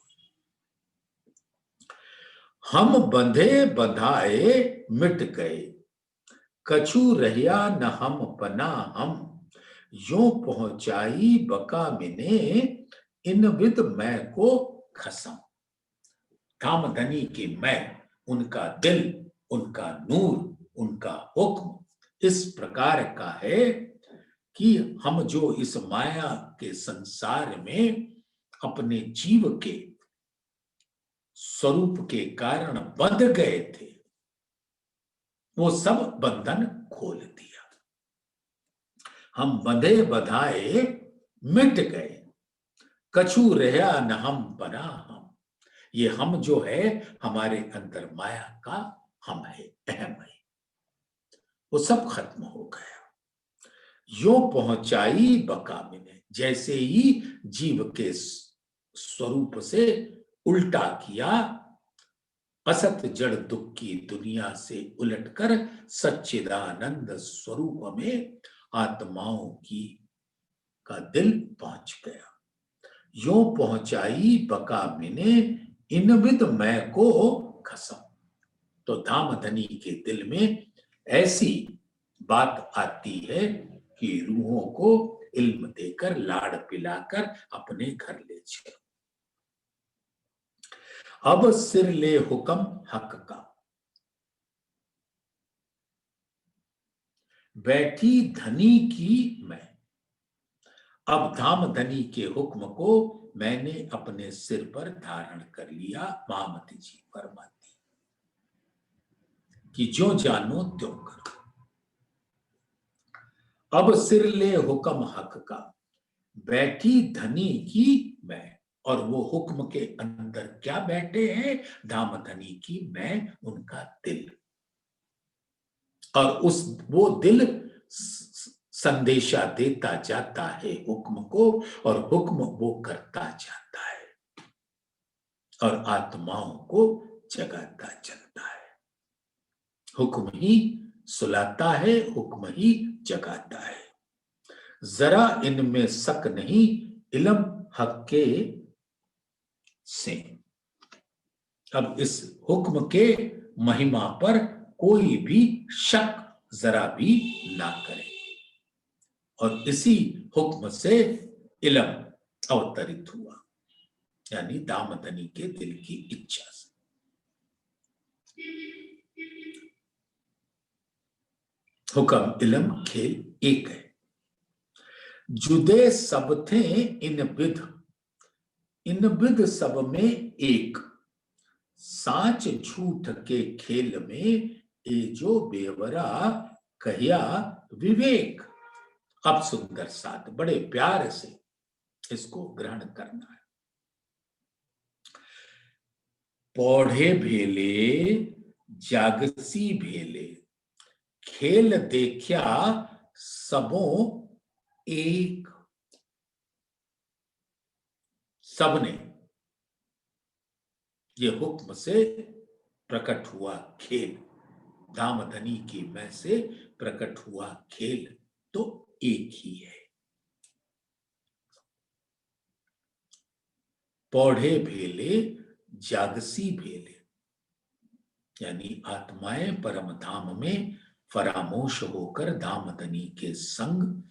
हम बंधे बंधाए मिट गए, कछु रहिया न हम पना हम। यो पहुंचाई बका मिने, इन विद मैं को खसम। धाम धनी के मैं, उनका दिल, उनका नूर, उनका हुक्म इस प्रकार का है कि हम जो इस माया के संसार में अपने जीव के स्वरूप के कारण बंध गए थे, वो सब बंधन खोल दिया। हम बंधे बधाए मिट गए, कछु रहा न हम बना हम। ये हम जो है, हमारे अंदर माया का हम है, अहम है, वो सब खत्म हो गया। यो पहुंचाई बका मिने, जैसे ही जीव के स्वरूप से उल्टा किया, असत जड़ दुख की दुनिया से उलटकर सच्चिदानंद स्वरूप में आत्माओं की का दिल पहुंच गया। यो पहुंचाई बका मिने, इन विद मैं को खसम। तो धाम धनी के दिल में ऐसी बात आती है कि रूहों को इल्म देकर, लाड़ पिलाकर अपने घर ले चलो। अब सिर ले हुक्म हक का, बैठी धनी की मैं। अब धाम धनी के हुक्म को मैंने अपने सिर पर धारण कर लिया। महामती जी फरमाती कि जो जानो त्यों करो। अब सिर ले हुक्म हक का, बैठी धनी की मैं। और वो हुक्म के अंदर क्या बैठे हैं? धाम धनी की मैं, उनका दिल। और उस वो दिल संदेशा देता जाता है हुक्म को, और हुक्म वो करता जाता है और आत्माओं को जगाता चलता है। हुक्म ही सुलाता है, हुक्म ही जगाता है। जरा इनमें शक नहीं, इल्म हक के से। अब इस हुक्म के महिमा पर कोई भी शक जरा भी ना करे। और इसी हुक्म से इल्म अवतरित हुआ, यानी दामदनी के दिल की इच्छा से। हुक्म इल्म खेल एक है। जुदे सब थे इन विध सब में एक। साच झूठ के खेल में ए जो बेवरा कहिया विवेक। अब सुंदर साथ, बड़े प्यार से इसको ग्रहण करना है। पौधे भेले जागसी भेले, खेल देखा सबों एक। सबने ये हुक्म से प्रकट हुआ खेल, दामदनी की मैं से प्रकट हुआ खेल तो एक ही है। पौधे भेले जागसी भेले, यानी आत्माएं परम धाम में फरामोश होकर दामदनी के संग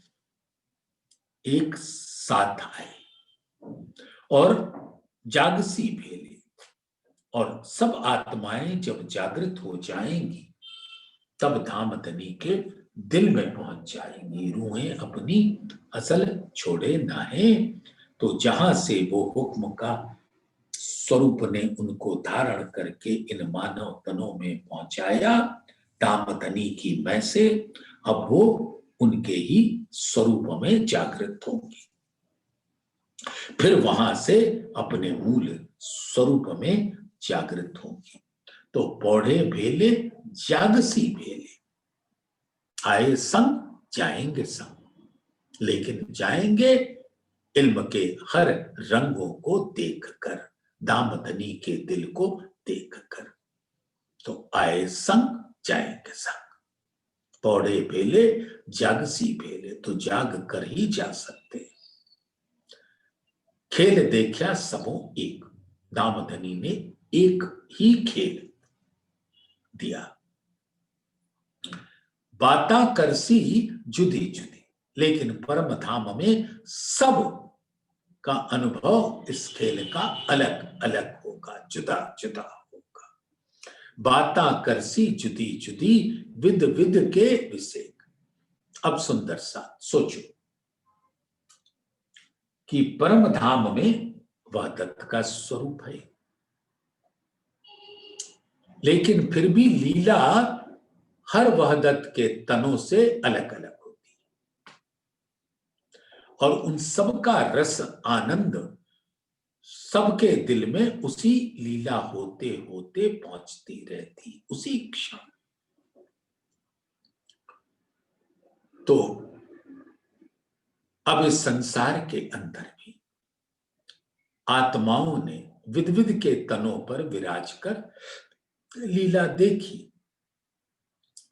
एक साथ आए। और जागसी भेले, और सब आत्माएं जब जागृत हो जाएंगी तब धामदनी के दिल में पहुंच जाएंगी। रूहें अपनी असल छोड़े नाहे, तो जहां से वो हुक्म का स्वरूप ने उनको धारण करके इन मानव तनों में पहुंचाया दामदनी की मैं से, अब वो उनके ही स्वरूप में जागृत होंगी। फिर वहां से अपने मूल स्वरूप में जागृत होंगी। तो पौधे भेले जागसी भेले, आए संग जाएंगे संग, लेकिन जाएंगे इल्म के हर रंगों को देखकर, दामदनी के दिल को देखकर। तो आए संग जाएंगे संग। पौधे भेले जागसी भेले, तो जाग कर ही जा सकते। खेल देखा सबों एक, दामदनी ने एक ही खेल दिया। बाता करसी जुदी जुदी, लेकिन परम धाम में सब का अनुभव इस खेल का अलग अलग होगा, जुदा जुदा होगा। बाता करसी जुदी जुदी, विद विद के विषेक। अब सुंदर सा सोचो कि परम धाम में वह दत्त का स्वरूप है, लेकिन फिर भी लीला हर वह दत्त के तनों से अलग अलग होती है, और उन सब का रस आनंद सबके दिल में उसी लीला होते होते पहुंचती रहती उसी क्षण। तो अब इस संसार के अंदर भी आत्माओं ने विध विध के तनों पर विराज कर लीला देखी।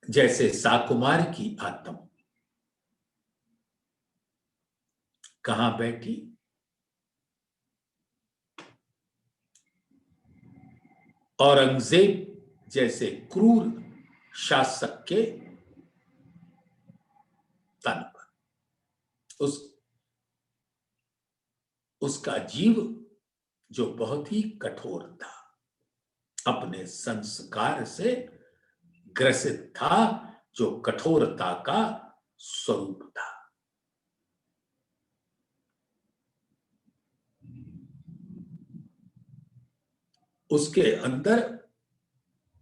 जैसे साकुमार की आत्मा कहां बैठी? औरंगजेब जैसे क्रूर शासक के तन पर। उसका जीव जो बहुत ही कठोर था, अपने संस्कार से ग्रसित था, जो कठोरता का स्वरूप था। उसके अंदर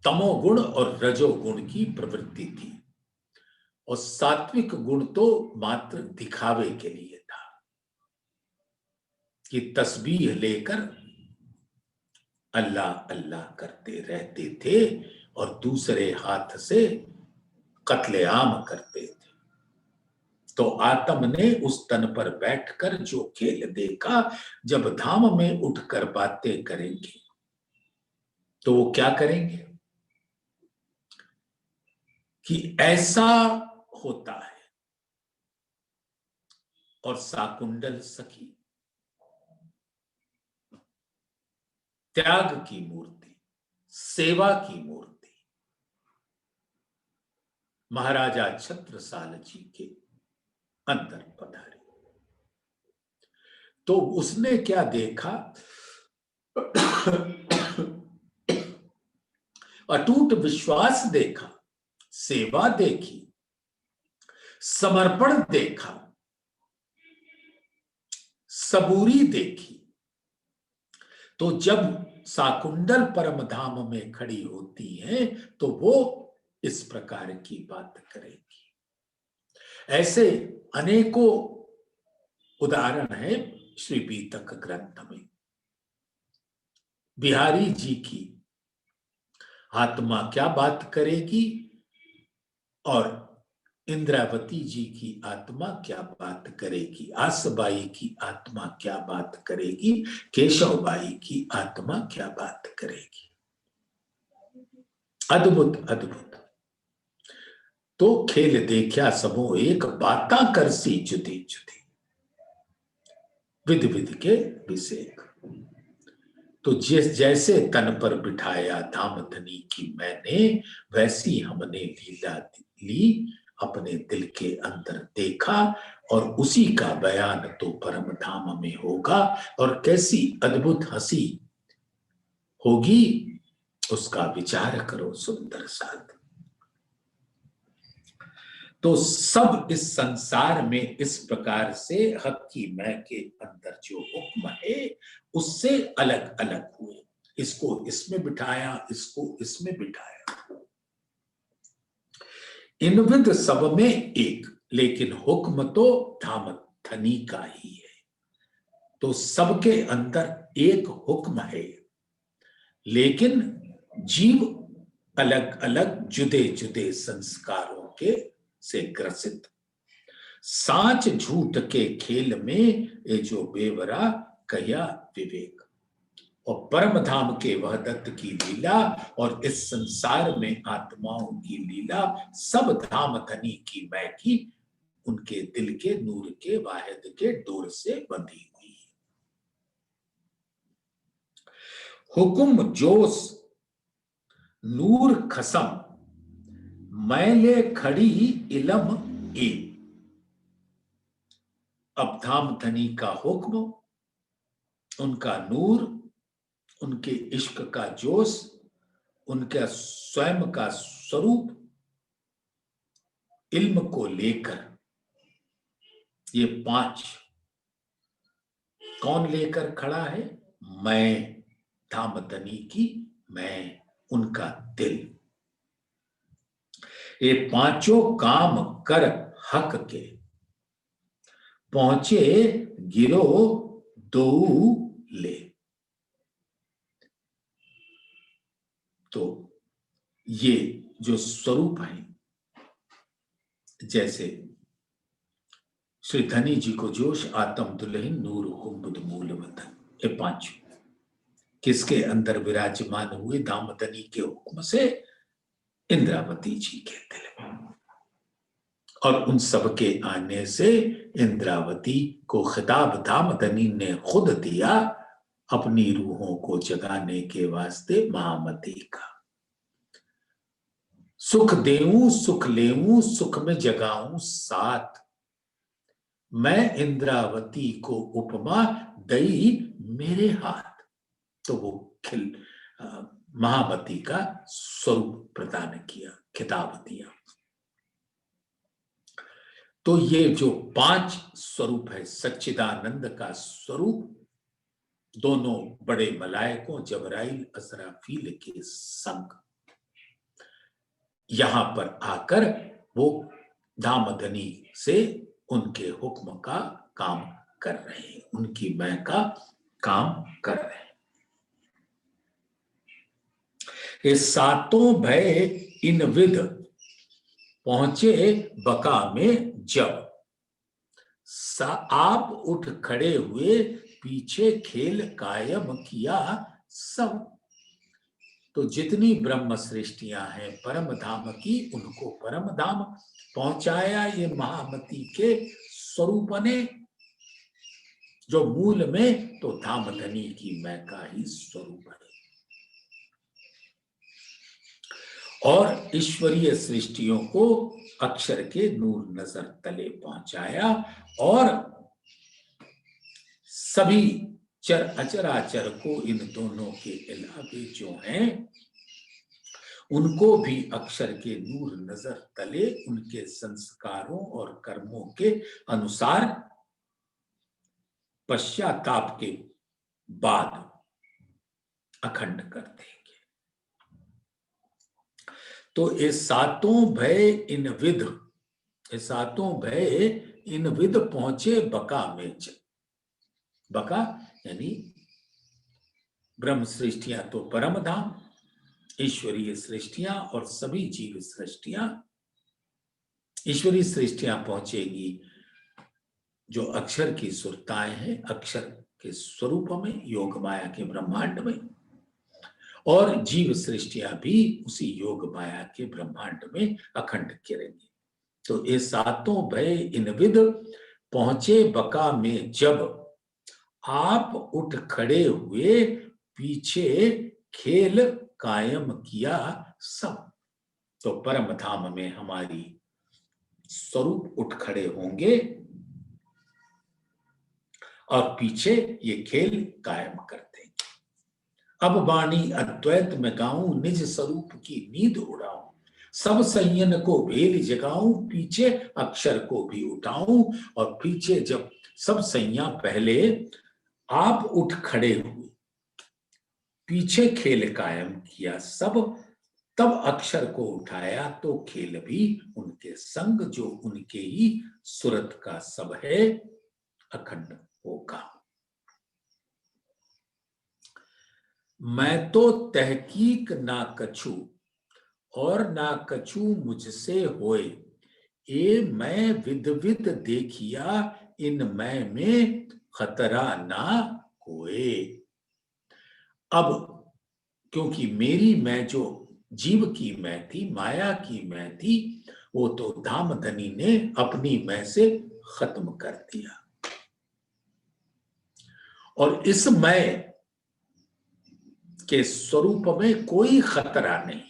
तमोगुण और रजोगुण की प्रवृत्ति थी और सात्विक गुण तो मात्र दिखावे के लिए था कि तस्बीह लेकर अल्लाह अल्लाह करते रहते थे और दूसरे हाथ से कत्लेआम करते थे। तो आत्म ने उस तन पर बैठकर जो खेल देखा, जब धाम में उठकर बातें करेंगे तो वो क्या करेंगे कि ऐसा होता है। और साकुंडल सखी त्याग की मूर्ति, सेवा की मूर्ति, महाराजा छत्रसाल जी के अंदर पधारी। तो उसने क्या देखा? अटूट विश्वास देखा, सेवा देखी, समर्पण देखा, सबूरी देखी। तो जब साकुंडल परम धाम में खड़ी होती हैं तो वो इस प्रकार की बात करेगी। ऐसे अनेकों उदाहरण है श्री बीतक ग्रंथ में। बिहारी जी की आत्मा क्या बात करेगी और इंद्रावती जी की आत्मा क्या बात करेगी, आसबाई की आत्मा क्या बात करेगी, केशवबाई की आत्मा क्या बात करेगी। अद्भुत अद्भुत। तो खेल देखा सबो एक, बाता करसी जुदी जुदी, विध विध के विषेक। तो जैसे तन पर बिठाया धाम धनी की मैंने, वैसी हमने लीला ली, अपने दिल के अंदर देखा और उसी का बयान तो परम धाम में होगा। और कैसी अद्भुत हंसी होगी उसका विचार करो सुंदर साथ। तो सब इस संसार में इस प्रकार से हक की मैं के अंदर जो हुक्म है उससे अलग अलग हुए। इसको इसमें बिठाया, इसको इसमें बिठाया, इन विध सब में एक, लेकिन हुक्म तो धाम धनी का ही है। तो सबके अंदर एक हुक्म है, लेकिन जीव अलग अलग जुदे जुदे संस्कारों के से ग्रसित। साच झूठ के खेल में ये जो बेवरा कया विवेक। और परम धाम के वह दत्त की लीला और इस संसार में आत्माओं की लीला सब धाम धनी की मैं की उनके दिल के नूर के वाहिद के डोर से बंधी हुई। हुकुम जोश नूर खसम, मैले खड़ी इलम ए। अब धाम धनी का हुक्म, उनका नूर, उनके इश्क का जोश, उनका स्वयं का स्वरूप, इल्म को लेकर ये पांच कौन लेकर खड़ा है? मैं, धाम धनी की मैं, उनका दिल। ये पांचों काम कर हक के, पहुंचे गिरो दो ले। तो ये जो स्वरूप है, जैसे श्री धनी जी को जोश आत्म दुल्हन नूर हुकुम मूल वतन, ये पांच किसके अंदर विराजमान हुए? धाम धनी के हुक्म से इंद्रावती जी के दिल में। और उन सबके आने से इंद्रावती को खिताब धाम धनी ने खुद दिया अपनी रूहों को जगाने के वास्ते महामती का। सुख देऊं सुख लेऊं सुख में जगाऊं साथ, मैं इंद्रावती को उपमा दई मेरे हाथ। तो वो महामती का स्वरूप प्रदान किया, खिताब दिया। तो ये जो 5 स्वरूप है, सच्चिदानंद का स्वरूप दोनों बड़े मलाइकों जबराइल असराफील के संग यहां पर आकर वो धामधनी से उनके हुक्म का काम कर रहे हैं, उनकी मैं का काम कर रहे हैं। ये सातों भय इन विध पहुंचे बका में जब, आप उठ खड़े हुए पीछे खेल कायम किया सब। तो जितनी ब्रह्म सृष्टियां हैं परम धाम की, उनको परम धाम पहुंचाया ये महामती के स्वरूप ने, जो मूल में तो धामधनी की मैं का ही स्वरूप है। और ईश्वरीय सृष्टियों को अक्षर के नूर नजर तले पहुंचाया, और सभी चर अचराचर को इन दोनों के अलावे जो हैं उनको भी अक्षर के नूर नजर तले उनके संस्कारों और कर्मों के अनुसार पश्चाताप के बाद अखंड कर देंगे। तो ये सातों भय इन विध, ये सातों भय इन विध पहुंचे बका में। बका यानी ब्रह्म सृष्टियां तो परम धाम, ईश्वरीय सृष्टियां और सभी जीव सृष्टियां, ईश्वरीय सृष्टियां पहुंचेगी जो अक्षर की सुरताएं हैं, अक्षर के स्वरूप में, योग माया के ब्रह्मांड में, और जीव सृष्टियां भी उसी योग माया के ब्रह्मांड में अखंड करेंगे। तो ये सातों भय इन विध पहुंचे बका में जब, आप उठ खड़े हुए पीछे खेल कायम किया सब। तो परम धाम में हमारी स्वरूप उठ खड़े होंगे और पीछे ये खेल कायम कर देंगे। अब वाणी अद्वैत में गाऊं, निज स्वरूप की नींद उड़ाऊं, सब संयन को भेल जगाऊं, पीछे अक्षर को भी उठाऊं। और पीछे जब सब संज्ञा पहले आप उठ खड़े हुए, पीछे खेल कायम किया सब, तब अक्षर को उठाया तो खेल भी उनके संग, जो उनके ही सूरत का सब है, अखंड होगा। मैं तो तहकीक ना कछु और ना कछु मुझसे होए, ए मैं विद विद देखिया इन मैं में खतरा ना कोए। अब क्योंकि मेरी मैं जो जीव की मैं थी, माया की मैं थी, वो तो धामधनी ने अपनी मैं से खत्म कर दिया, और इस मैं के स्वरूप में कोई खतरा नहीं।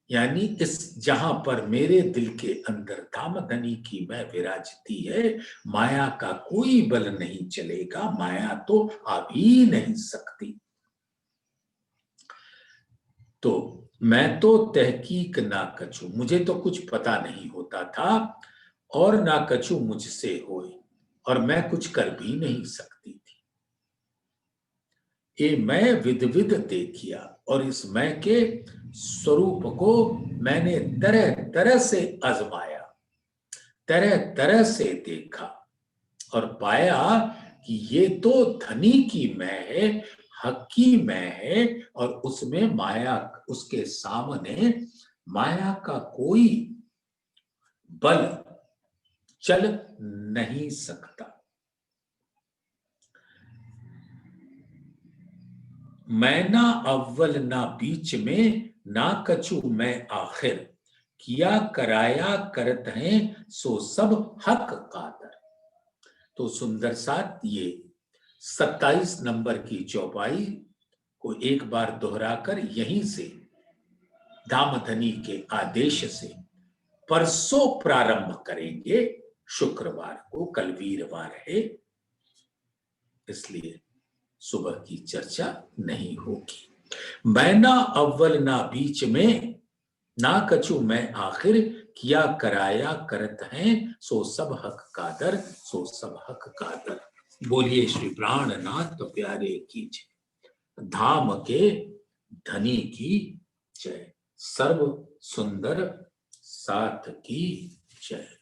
यानी इस जहां पर मेरे दिल के अंदर धामधनी की मैं विराजती है, माया का कोई बल नहीं चलेगा, माया तो आ भी नहीं सकती। तो मैं तो तहकीक ना कछु, मुझे तो कुछ पता नहीं होता था, और ना कछु मुझसे होए, और मैं कुछ कर भी नहीं सकती थी। ये मैं विद विद देखिया, और इस मैं के स्वरूप को मैंने तरह तरह से आजमाया, तरह तरह से देखा, और पाया कि ये तो धनी की मैं है, हक की मैं है, और उसमें माया, उसके सामने माया का कोई बल चल नहीं सकता। मैं ना अव्वल ना बीच में, ना कछु मैं आखिर, किया कराया करत हैं सो सब हक कादर। तो सुंदर साथ ये 27 नंबर की चौपाई को एक बार दोहराकर यहीं से धामधनी के आदेश से परसों प्रारंभ करेंगे। शुक्रवार को, कल वीरवार है, इसलिए सुबह की चर्चा नहीं होगी। मैं ना अव्वल ना बीच में, ना कछु मैं आखिर, किया कराया करत हैं, सो सब हक कादर, सो सब हक कादर। बोलिए श्री प्राणनाथ प्यारे की जय, धाम के धनी की जय, सर्व सुंदर साथ की जय।